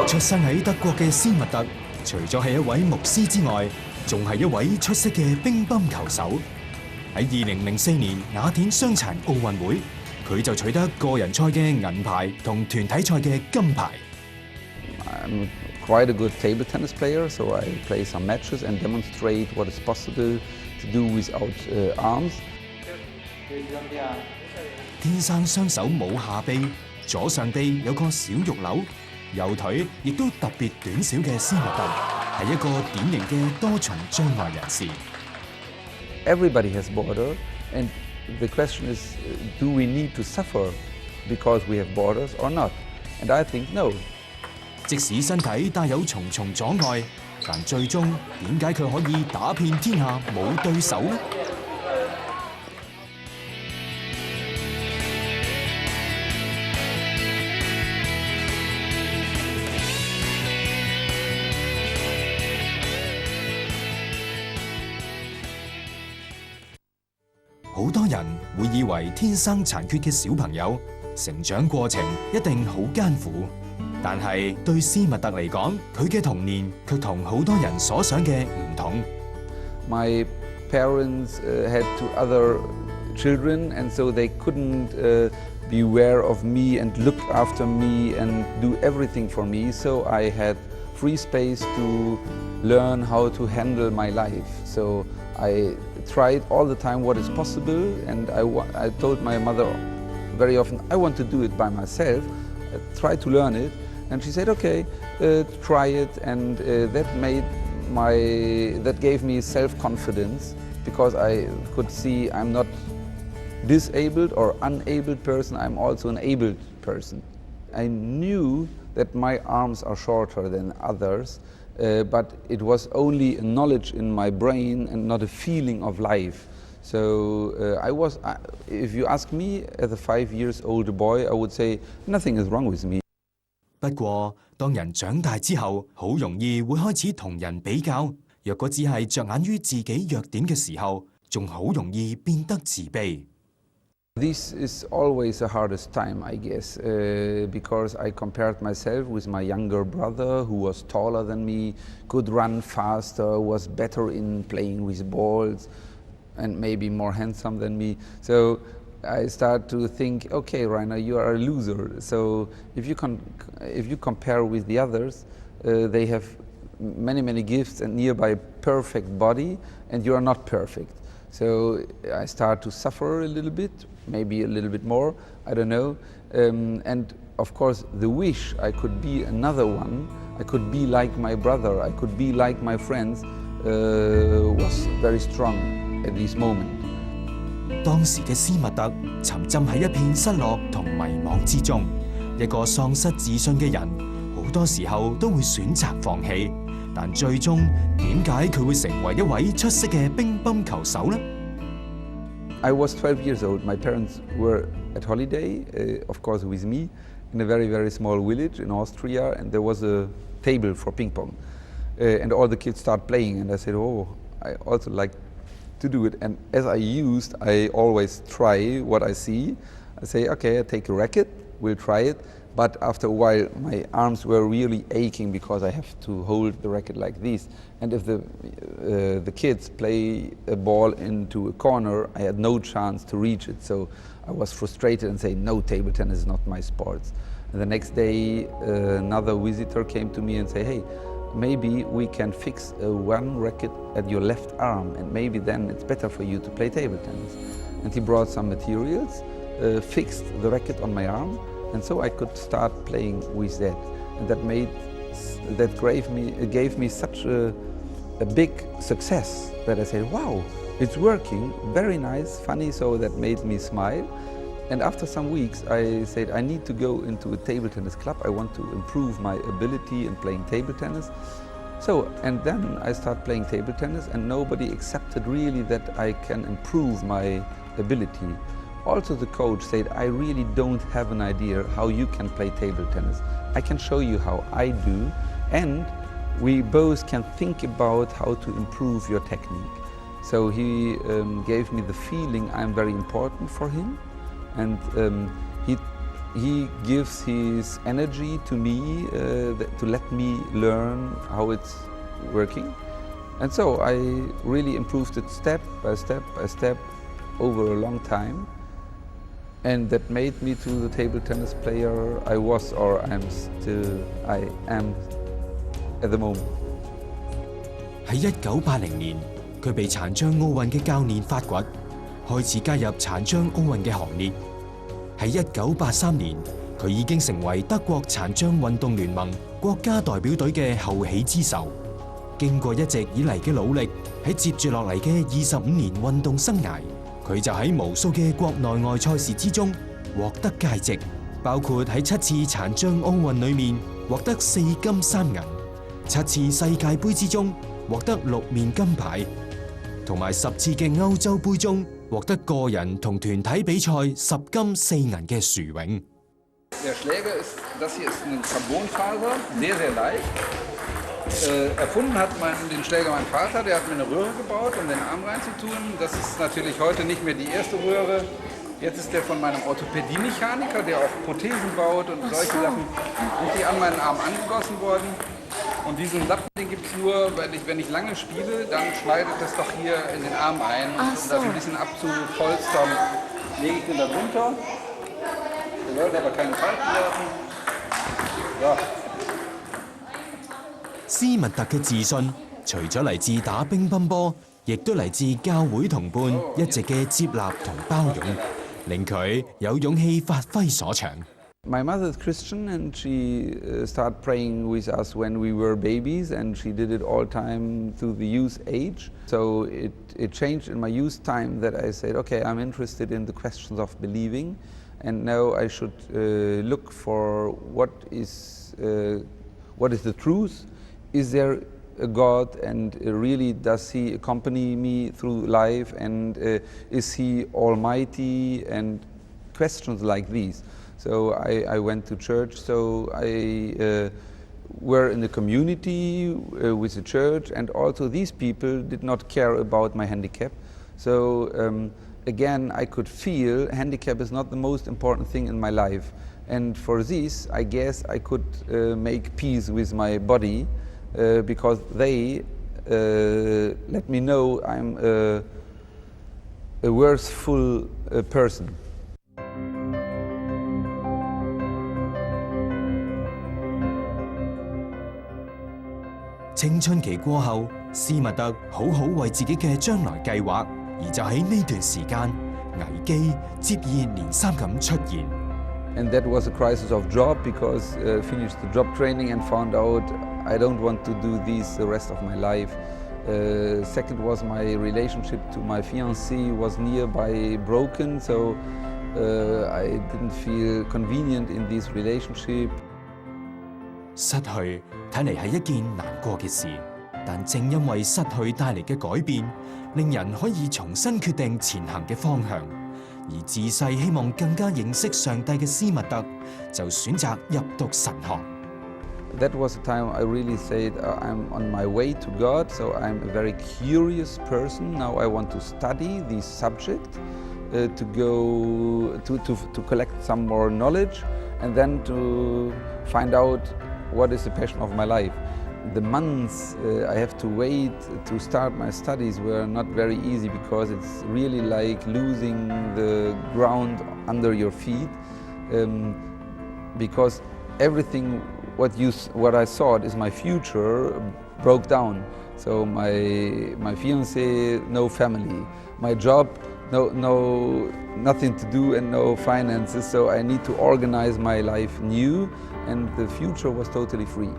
出生喺德國嘅施密特，除咗係一位牧師之外，仲係一位出色嘅乒乓球手。喺2004年雅典傷殘奧運會，佢就取得個人賽嘅銀牌同團體賽嘅金牌。I'm quite a good table tennis player, so I play some matches and demonstrate what is possible to do without arms. 天生雙手冇下臂，左上臂有個小肉瘤，右腿亦都特別短小嘅施密特，係一個典型嘅多重障礙人士。Everybody has border, and the question is, do we need to suffer because we have borders or not? And I think no. 即使身體帶有重重阻礙，但最終點解佢可以打遍天下冇對手呢？好多人會以為天生殘缺嘅小朋友成長過程一定好艱苦，但係對施密特嚟講，佢嘅童年卻同好多人所想嘅唔同。My parents had two other children, and so they couldn't be aware of me and look after me and do everything for me. So I had free space to learn how to handle my life. So I tried all the time what is possible, and I told my mother very often I want to do it by myself. I tried to learn it, and she said, "Okay, try it," and that gave me self-confidence, because I could see I'm not disabled or unable person. I'm also an abled person. I knew that my arms are shorter than others. But it was only a knowledge in my brain and not a feeling of life. So if you ask me, as a 5 years old boy, I would say nothing is wrong with me. 不過，當人長大之後，好容易會開始同人比較。若果只係着眼於自己弱點嘅時候，仲好容易變得自卑。This is always the hardest time, I guess, because I compared myself with my younger brother, who was taller than me, could run faster, was better in playing with balls, and maybe more handsome than me. So I start to think, okay, Rainer, you are a loser. So if you compare with the others, they have many gifts and nearby perfect body, and you are not perfect. So I start to suffer a little bit, maybe a little bit more, I don't know. And of course the wish I could be another one, I could be like my brother, I could be like my friends, was very strong at this moment. 當時嘅施密特沉浸喺一片失落同迷惘之中，一個喪失自信嘅人，好多時候都會選擇放棄。但最終點解佢會成為一位出色嘅乒乓球手呢？ I was 12 years old. My parents were at holiday, of course with me, in a very small village in Austria, and there was a table for ping pong. And all the kids start playing, and I said, oh, I also like to do it. And as I always try what I see. I say, okay, I take a racket, we'll try it. But after a while, my arms were really aching because I have to hold the racket like this. And if the kids play a ball into a corner, I had no chance to reach it. So I was frustrated and say, no, table tennis is not my sport. And the next day, another visitor came to me and say, hey, maybe we can fix one racket at your left arm, and maybe then it's better for you to play table tennis. And he brought some materials, fixed the racket on my arm, and so I could start playing with that. And that gave me such a big success that I said, wow, it's working, very nice, funny, so that made me smile. And after some weeks I said, I need to go into a table tennis club. I want to improve my ability in playing table tennis. So, and then I started playing table tennis, and nobody accepted really that I can improve my ability. Also the coach said, I really don't have an idea how you can play table tennis. I can show you how I do, and we both can think about how to improve your technique. So he gave me the feeling I'm very important for him, and he he gives his energy to me to let me learn how it's working. And so I really improved it step by step by step over a long time. And that made me to the table tennis player I was, or I am at the moment. 喺1980年，佢被殘障奧運嘅教練發掘，開始加入殘障奧運嘅行列。喺1983年，佢已經成為德國殘障運動聯盟國家代表隊嘅後起之秀。經過一直以嚟嘅努力，喺接住落嚟嘅25年運動生涯，佢就喺無數嘅國內外賽事之中獲得佳績，包括喺7次殘障奧運裏面獲得4金3銀，7次世界盃之中獲得6面金牌，同埋10次嘅歐洲盃中獲得個人同團體比賽10金4銀嘅殊榮。Der Schläger das hier ist eine Carbonfaser, sehr, sehr leicht. Erfunden hat den Schläger mein Vater, der hat mir eine Röhre gebaut, um den Arm reinzutun. Das ist natürlich heute nicht mehr die erste Röhre. Jetzt ist der von meinem Orthopädie-Mechaniker, der auch Prothesen baut und solche Sachen, richtig an meinen Arm angegossen worden. Und diesen Lappen, den gibt es nur, wenn ich lange spiele, dann schneidet das doch hier in den Arm ein. Und um das ein bisschen abzupolstern, lege ich den da drunter. Der sollte aber keine Falten werfen. So. 施密特嘅自信，除咗嚟自打乒乓波，亦都嚟自教會同伴一直嘅接納同包容，令佢有勇氣發揮所長。My mother is Christian and she started praying with us when we were babies, and she did it all time through the youth age. So it changed in my youth time that I said, okay, I'm interested in the questions of believing, and now I should look for what is the truth. Is there a God, and really does he accompany me through life, and is he almighty, and questions like these. So I went to church, so I were in the community with the church, and also these people did not care about my handicap. So again, I could feel handicap is not the most important thing in my life, and for this I guess I could make peace with my body. Because they let me know I'm a worthful person. 青春期過後，施密特好好為自己嘅將來計劃，而就喺呢段時間，危機接二連三咁出現。And that was a crisis of job, because finished the job training and found out I don't want to do this the rest of my life. Second was my relationship to my fiancée was nearby broken, so I didn't feel convenient in this relationship. 失去睇嚟係一件難過嘅事，但正因為失去帶嚟嘅改變，令人可以重新決定前行嘅方向。而自細希望更加認識上帝嘅施密特，就選擇入讀神學。That was the time I really said I'm on my way to God, so I'm a very curious person. Now I want to study this subject, to go to collect some more knowledge, and then to find out what is the passion of my life. The months I have to wait to start my studies were not very easy, because it's really like losing the ground under your feet, because everything what I thought is my future broke down. So my fiancée, no family, my job, nothing to do and no finances. So I need to organize my life new, and the future was totally free.